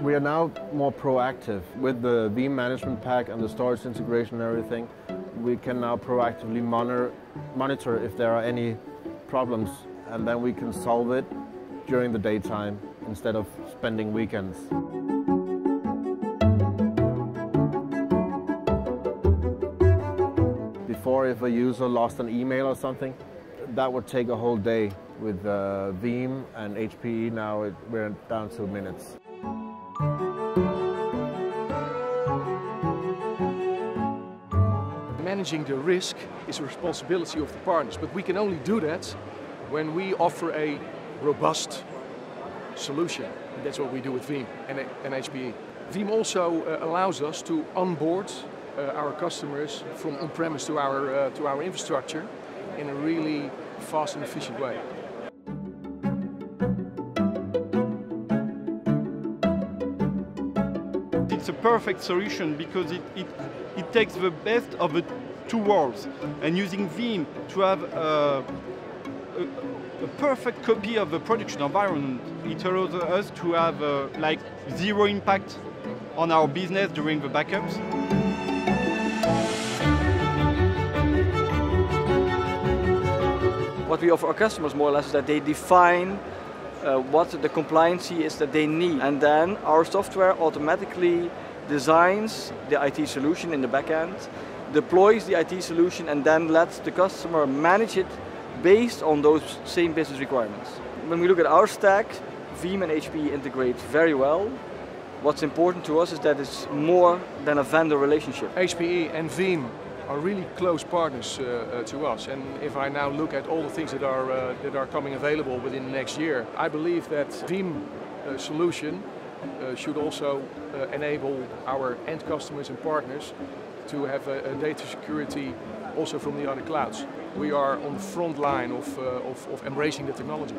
We are now more proactive with the Veeam management pack and the storage integration and everything. We can now proactively monitor if there are any problems, and then we can solve it during the daytime instead of spending weekends. Before, if a user lost an email or something, that would take a whole day. With Veeam and HPE now we're down to minutes. Managing the risk is a responsibility of the partners, but we can only do that when we offer a robust solution. And that's what we do with Veeam and HPE. Veeam also allows us to onboard our customers from on-premise to our infrastructure in a really fast and efficient way. It's a perfect solution because it takes the best of the two worlds, and using Veeam to have a perfect copy of the production environment, it allows us to have like zero impact on our business during the backups. What we offer our customers more or less is that they define what the compliancy is that they need, and then our software automatically designs the IT solution in the back end, deploys the IT solution, and then lets the customer manage it based on those same business requirements. When we look at our stack, Veeam and HPE integrate very well. What's important to us is that it's more than a vendor relationship. HPE and Veeam are really close partners to us, and if I now look at all the things that are coming available within the next year, I believe that Veeam solution should also enable our end customers and partners to have a data security also from the other clouds. We are on the front line of embracing the technology.